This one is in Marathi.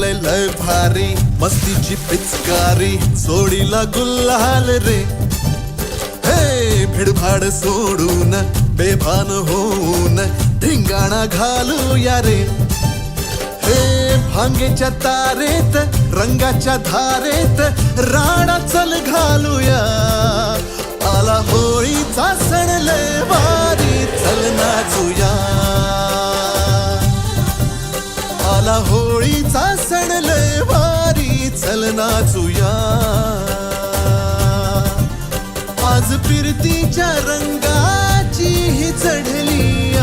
केलंय लय भारी मस्तीची पिचकारी सोडीला गुल्हाल रे. हे भिडभाड सोडून बेभान होऊन धिंगाणा घालूया रे. हे भांगेच्या तारेत रंगाच्या धारेत राणा चल घालूया. आला होळीचा सण लय भारी चल नाचूया. आला होळीचा सण लय भारी चल नाचूया. आज फिरतीच्या रंगाची ही चढली